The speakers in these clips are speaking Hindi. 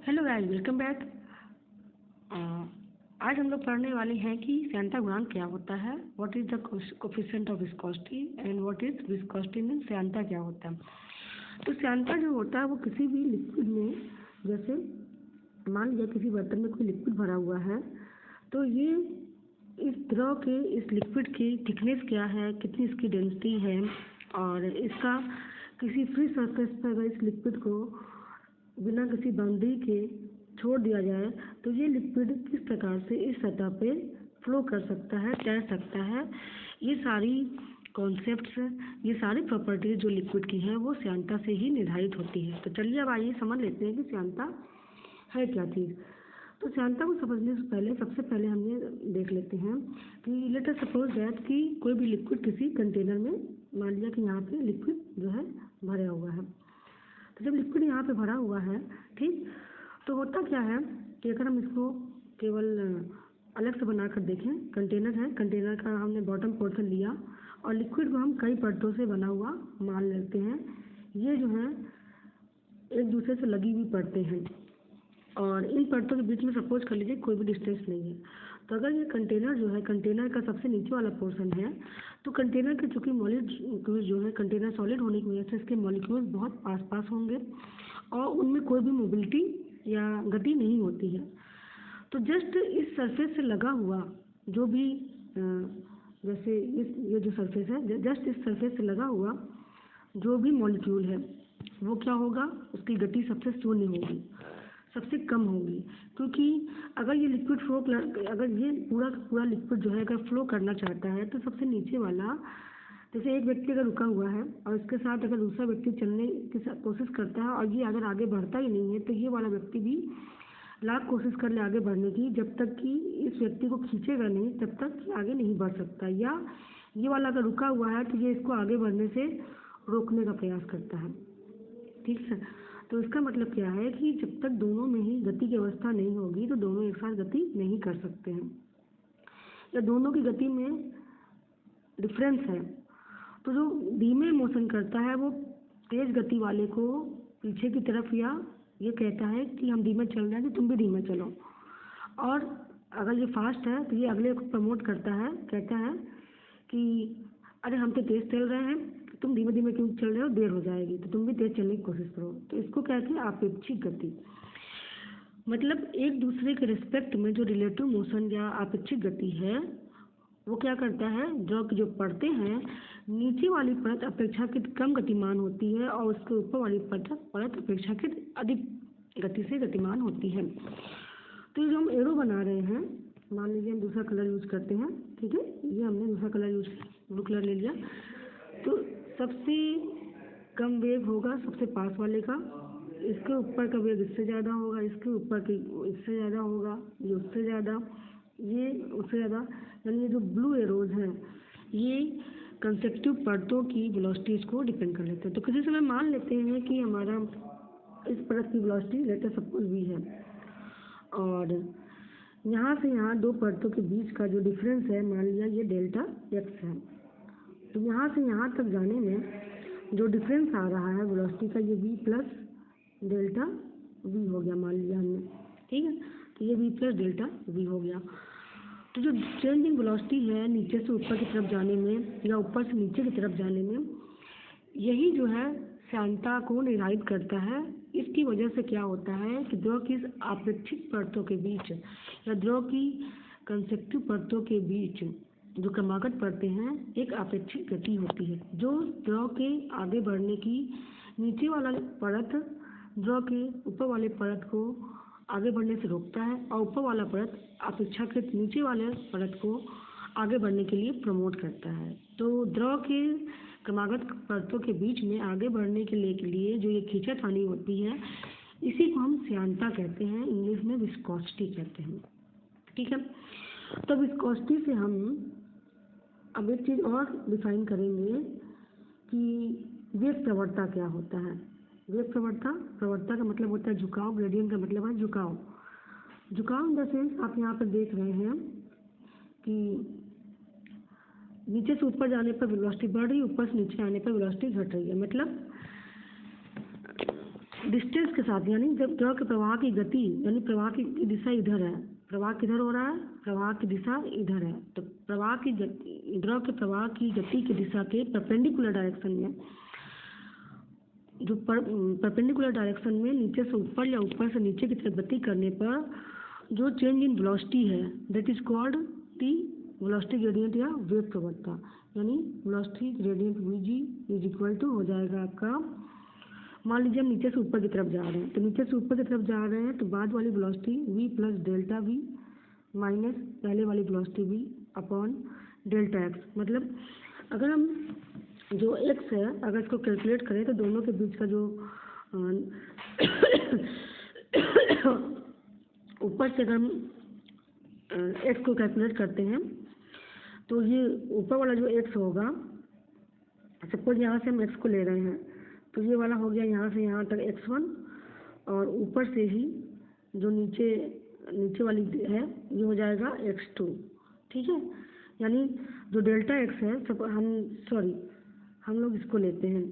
Hello guys, welcome back. आज हम लोग पढ़ने वाले हैं कि श्यानता गुणांक क्या होता है, what is the coefficient of viscosity and what is viscosity mean श्यानता क्या होता है। तो श्यानता जो होता है वो किसी भी लिक्विड में, जैसे मान लिया किसी बर्तन में कोई लिक्विड भरा हुआ है, तो ये इस द्रव के, इस लिक्विड की थिकनेस क्या है, कितनी इसकी डेंसिटी है, और इसका किसी फ्री सरफेस पर अगर इस लिक्विड को बिना किसी बाउंड्री के छोड़ दिया जाए तो ये लिक्विड किस प्रकार से इस सतह पे फ्लो कर सकता है, तैर सकता है। ये सारी कॉन्सेप्ट्स, ये सारी प्रॉपर्टीज जो लिक्विड की हैं वो श्यानता से ही निर्धारित होती है। तो चलिए अब आइए समझ लेते हैं कि श्यानता है क्या चीज़। तो श्यानता को समझने से पहले सबसे पहले हमने देख लेते हैं कि लेट अस सपोज दैट कि कोई भी लिक्विड किसी कंटेनर में, मान लिया कि यहाँ पे लिक्विड जो है भरा हुआ है। तो जब लिक्विड यहाँ पे भरा हुआ है, ठीक, तो होता क्या है कि अगर हम इसको केवल अलग से बनाकर देखें, कंटेनर है, कंटेनर का हमने बॉटम पोर्शन लिया और लिक्विड को हम कई परतों से बना हुआ मान लेते हैं। ये जो है एक दूसरे से लगी हुई परतें हैं और इन परतों के बीच में सपोज कर लीजिए कोई भी डिस्टेंस नहीं है। तो अगर ये कंटेनर जो है, कंटेनर का सबसे नीचे वाला पोर्शन है, तो कंटेनर के चूँकि मॉलिक्यूल जो है, कंटेनर सॉलिड होने की वजह से इसके मॉलिक्यूल्स बहुत पास पास होंगे और उनमें कोई भी मोबिलिटी या गति नहीं होती है। तो जस्ट इस सरफेस से लगा हुआ जो भी जैसे ये जो सरफेस है, जस्ट इस सरफेस से लगा हुआ जो भी मॉलिक्यूल है वो क्या होगा, उसकी गति सबसे शून्य होगी, सबसे कम होगी। क्योंकि अगर ये लिक्विड फ्लो, अगर ये पूरा लिक्विड जो है अगर फ्लो करना चाहता है तो सबसे नीचे वाला, जैसे एक व्यक्ति अगर रुका हुआ है और इसके साथ अगर दूसरा व्यक्ति चलने की कोशिश करता है और ये अगर आगे बढ़ता ही नहीं है, तो ये वाला व्यक्ति भी लाख कोशिश कर ले आगे बढ़ने की, जब तक कि इस व्यक्ति को खींचेगा नहीं तब तक आगे नहीं बढ़ सकता। या ये वाला अगर रुका हुआ है तो ये इसको आगे बढ़ने से रोकने का प्रयास करता है, ठीक है। तो इसका मतलब क्या है कि जब तक दोनों में ही गति की अवस्था नहीं होगी तो दोनों एक साथ गति नहीं कर सकते हैं, या दोनों की गति में डिफरेंस है। तो जो धीमे मोशन करता है वो तेज गति वाले को पीछे की तरफ, या ये कहता है कि हम धीमे चल रहे हैं तो तुम भी धीमे चलो, और अगर ये फास्ट है तो ये अगले को प्रमोट करता है, कहता है कि अरे हम तो तेज चल रहे हैं, तुम धीमे धीमे क्यों चल रहे हो, देर हो जाएगी, तो तुम भी तेज चलने की कोशिश करो। तो इसको कहते हैं आपेक्षिक गति। मतलब एक दूसरे के रिस्पेक्ट में जो रिलेटिव मोशन या आपेक्षिक गति है वो क्या करता है, जो परतें हैं, नीचे वाली परत अपेक्षाकृत कम गतिमान होती है और उसके ऊपर वाली परत अपेक्षाकृत अधिक गति से गतिमान होती है। तो जो हम एरो बना रहे हैं, मान लीजिए हम दूसरा कलर यूज करते हैं, ठीक है, ये हमने दूसरा कलर यूज, ब्लू कलर ले लिया, तो सबसे कम वेग होगा सबसे पास वाले का, इसके ऊपर का वेग इससे ज़्यादा होगा, इसके ऊपर की इससे ज़्यादा होगा, ये उससे ज़्यादा, ये उससे ज़्यादा। यानी ये जो ब्लू एरोज हैं ये कंसेक्टिव परतों की वेलोसिटीज को डिपेंड कर लेते हैं। तो किसी समय मान लेते हैं कि हमारा इस परत की velocity let us suppose v है और यहाँ से यहाँ दो परतों के बीच का जो डिफरेंस है, मान लिया ये डेल्टा x है। तो यहाँ से यहाँ तक जाने में जो डिफरेंस आ रहा है वेलोसिटी का, ये v प्लस डेल्टा v हो गया, मान लिया हमने, ठीक है। तो ये v प्लस डेल्टा v हो गया। तो जो चेंजिंग वेलोसिटी है नीचे से ऊपर की तरफ जाने में या ऊपर से नीचे की तरफ जाने में, यही जो है श्यानता को निर्धारित करता है। इसकी वजह से क्या होता है कि द्रव की आपेक्षिक परतों के बीच या द्रव की कंसेक्टिव परतों के बीच जो क्रमागत परतें हैं, एक आपेक्षिक गति होती है जो द्रव के आगे बढ़ने की, नीचे वाला परत द्रव के ऊपर वाले परत को आगे बढ़ने से रोकता है और ऊपर वाला परत अपेक्षाकृत नीचे वाले परत को आगे बढ़ने के लिए प्रमोट करता है। तो द्रव के क्रमागत परतों के बीच में आगे बढ़ने के लिए जो ये खींचातानी होती है, इसी को हम श्यानता कहते हैं, इंग्लिश में विस्कोसिटी कहते हैं, ठीक है। तो विस्कोसिटी से हम अब एक चीज़ और डिफाइन करेंगे कि वेग प्रवणता क्या होता है। वेग प्रवणता का मतलब होता है झुकाव, ग्रेडियंट का मतलब है झुकाव। झुकाव इन द सेंस आप यहाँ पर देख रहे हैं कि नीचे से ऊपर जाने पर वेलोसिटी बढ़ रही है, ऊपर से नीचे आने पर वेलोसिटी घट रही है। मतलब डिस्टेंस के साथ, यानी जब द्रव के प्रवाह की गति यानी प्रवाह की दिशा इधर है, प्रवाह किधर हो रहा है, प्रवाह की दिशा इधर है, तो प्रवाह की द्रव के प्रवाह की गति की दिशा के परपेंडिकुलर डायरेक्शन में, जो परपेंडिकुलर डायरेक्शन में नीचे से ऊपर या ऊपर से नीचे की तरफ गति करने पर जो चेंज इन वेलोसिटी है, that is called the velocity gradient या वेग प्रवणता। यानी velocity gradient Vg is equal to हो जाएगा आपका, मान लीजिए हम नीचे से ऊपर की तरफ जा रहे हैं, तो नीचे से ऊपर की तरफ जा रहे हैं तो बाद वाली velocity v plus delta v minus पहले वाली velocity v upon delta x। मतलब अगर हम जो x है अगर इसको कैलकुलेट करें तो दोनों के बीच का जो ऊपर से अगर हम x को कैलकुलेट करते हैं तो ये ऊपर वाला जो x होगा, सपोज यहाँ से हम x को ले रहे हैं तो ये वाला हो गया यहाँ से यहाँ तक x1, और ऊपर से ही जो नीचे वाली है ये हो जाएगा x2। ठीक है, यानी जो डेल्टा x है सब हम लोग इसको लेते हैं,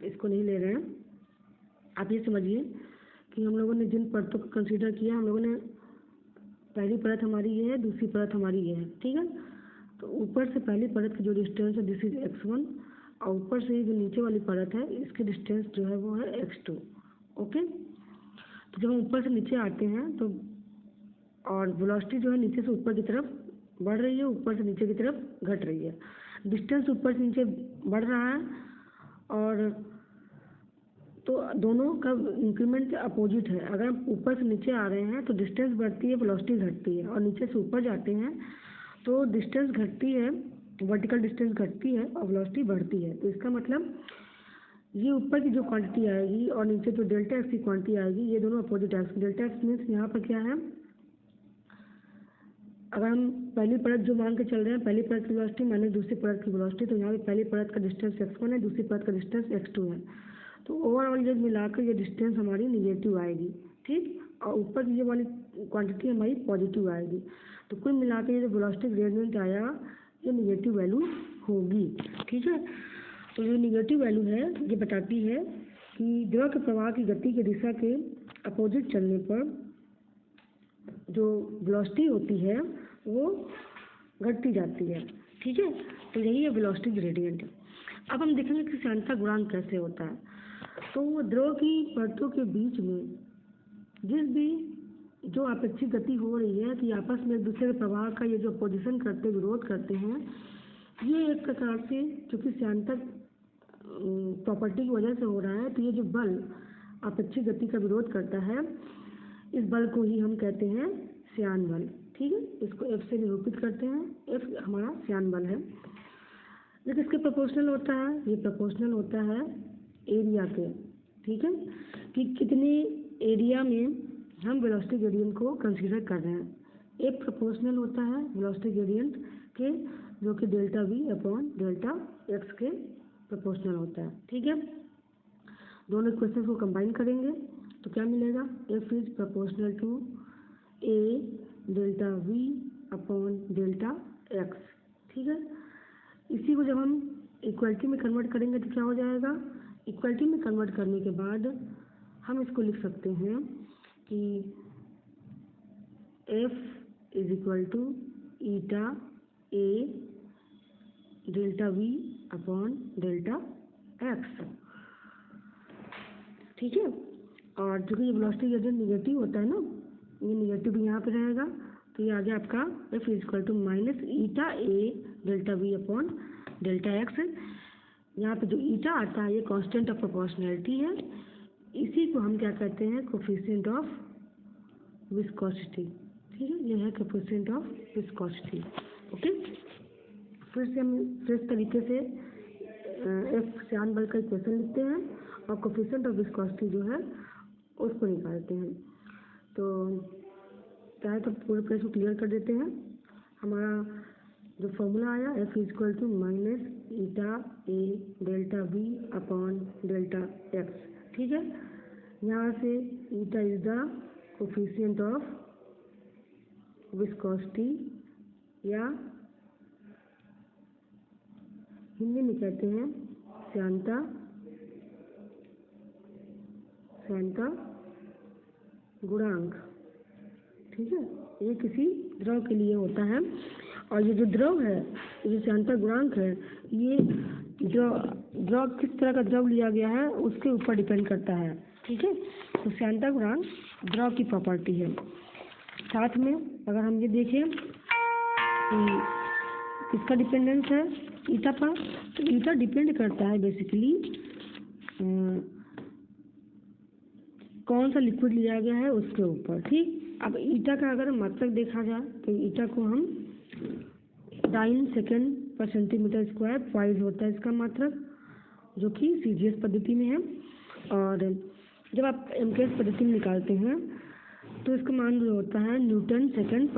इसको नहीं ले रहे हैं। आप ये समझिए कि हम लोगों ने जिन परतों को कंसीडर किया, हम लोगों ने पहली परत हमारी ये है, दूसरी परत हमारी ये है। ठीक है, तो ऊपर से पहली परत की जो डिस्टेंस है दिस इज x1, और ऊपर से जो नीचे वाली परत है इसकी डिस्टेंस जो है वो है x2। ओके, तो जब हम ऊपर से नीचे आते हैं तो और वेलोसिटी जो है नीचे से ऊपर की तरफ बढ़ रही है, ऊपर से नीचे की तरफ घट रही है। डिस्टेंस ऊपर से नीचे बढ़ रहा है, और तो दोनों का इंक्रीमेंट अपोजिट है। अगर हम ऊपर से नीचे आ रहे हैं तो डिस्टेंस बढ़ती है, वेलोसिटी घटती है, और नीचे से ऊपर जाते हैं तो डिस्टेंस घटती है, वर्टिकल डिस्टेंस घटती है और वेलोसिटी बढ़ती है। तो इसका मतलब ये ऊपर की जो क्वांटिटी आएगी और नीचे जो डेल्टा एक्स की क्वांटिटी आएगी, ये दोनों opposite x. Delta x means यहाँ पर क्या है, अगर हम पहली परत जो मान के चल रहे हैं, पहली परत की वेलोसिटी माइनस दूसरी परत की वेलोसिटी, तो यहाँ पे पहली परत का डिस्टेंस x1 है, दूसरी परत का डिस्टेंस x2 है। तो ओवरऑल जब मिलाकर ये डिस्टेंस हमारी निगेटिव आएगी। ठीक, और ऊपर की ये वाली क्वांटिटी हमारी पॉजिटिव आएगी। तो कुल मिलाकर ये जो वेलोसिटी ग्रेडियंट आया ये निगेटिव वैल्यू होगी। ठीक है, तो ये निगेटिव वैल्यू है, ये बताती है कि द्रव के प्रवाह की गति की दिशा के अपोजिट चलने पर जो वेलोसिटी होती है वो घटती जाती है। ठीक है, तो यही है वेलोसिटी ग्रेडियंट। अब हम देखेंगे कि श्यानता गुणांक कैसे होता है। तो द्रव की परतों के बीच में जिस भी जो अपेक्षित गति हो रही है कि आपस में एक दूसरे के प्रवाह का ये जो अपोजिशन करते विरोध करते हैं, ये एक प्रकार से चूँकि श्यानता प्रॉपर्टी की वजह से हो रहा है, तो ये जो बल अपेक्षित गति का विरोध करता है, इस बल को ही हम कहते हैं श्यान बल। ठीक है, इसको F से निरूपित करते हैं, F हमारा श्यान बल है। ये किसके प्रोपोर्शनल होता है, ये प्रोपोर्शनल होता है एरिया के। ठीक है, कि कितने एरिया में हम वेलोसिटी ग्रेडियंट को कंसीडर कर रहे हैं। F प्रोपोर्शनल होता है वेलोसिटी ग्रेडियंट के, जो कि delta V upon delta x के प्रोपोर्शनल होता है। ठीक है, दोनों इक्वेशन को कंबाइन करेंगे तो क्या मिलेगा, F is proportional to A delta V upon delta x। ठीक है, इसी को जब हम इक्वलिटी में कन्वर्ट करेंगे तो क्या हो जाएगा, इक्वलिटी में कन्वर्ट करने के बाद हम इसको लिख सकते हैं कि F is equal to eta A delta V upon delta x। ठीक है, और जो कि ये वेलोसिटी ग्रेडियंट निगेटिव होता है ना, ये निगेटिव भी यहाँ पे रहेगा, तो ये आ गया आपका F is equal to minus eta A delta V upon delta x। यहाँ पे जो ईटा आता है ये कांस्टेंट ऑफ प्रोपोर्शनैलिटी है, इसी को हम क्या कहते हैं, कोफिशिएंट ऑफ विस्कोसिटी। ठीक है, ये है कोफिशिएंट ऑफ विस्कोसिटी। ओके, फिर से हम फ्रेश तरीके से F श्यान बल का इक्वेशन लिखते हैं और कोफिशिएंट ऑफ विस्कोसिटी जो है उसको निकालते हैं। तो चाहे तो पूरे प्रेस को क्लियर कर देते हैं। हमारा जो फॉर्मूला आया F is equal to minus eta A delta V upon delta x। ठीक है, यहाँ से eta is the coefficient of viscosity, या हिंदी में कहते हैं श्यानता श्यानता गुणांक, ठीक है, ये किसी द्रव के लिए होता है। और ये जो द्रव है, ये जो श्यानता गुणांक है, ये द्रव किस तरह का द्रव लिया गया है उसके ऊपर डिपेंड करता है, ठीक है। तो श्यानता गुणांक द्रव की प्रॉपर्टी है। साथ में अगर हम ये देखें कि किसका डिपेंडेंस है ईटा पर, तो ईटा डिपेंड करता है बेसिकली कौन सा लिक्विड लिया गया है उसके ऊपर, ठीक। अब ईटा का अगर मात्रक देखा जाए तो ईटा को हम डाइन सेकेंड पर सेंटीमीटर स्क्वायर वाइज होता है इसका मात्रक, जो कि CGS पद्धति में है। और जब आप MKS पद्धति में निकालते हैं तो इसका मान जो होता है न्यूटन सेकेंड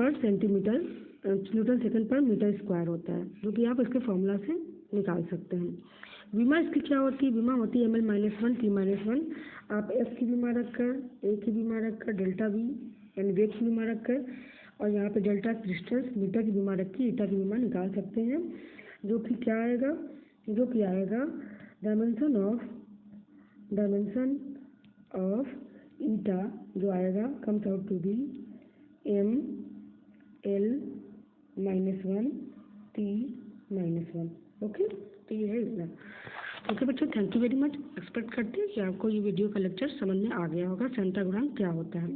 पर मीटर स्क्वायर होता है, जो कि आप इसके फॉर्मूला से निकाल सकते हैं। विमा इसकी क्या होती है, विमा होती है ml-1 t-1। आप F की विमा रखकर, A की विमा रखकर, डेल्टा V यानी वेग की विमा रखकर, और यहाँ पे डेल्टा क्रिस्टल्स मीटर की विमा रख के ईटा की विमा निकाल सकते हैं, जो कि क्या आएगा, जो कि आएगा डायमेंशन ऑफ ईटा जो आएगा comes out to be ml-1 t-1। Okay, तो ये है इतना। ओके बच्चों, thank you very much. Expect करते हैं कि आपको ये वीडियो का लेक्चर समझ में आ गया होगा, श्यानता गुणांक क्या होता है।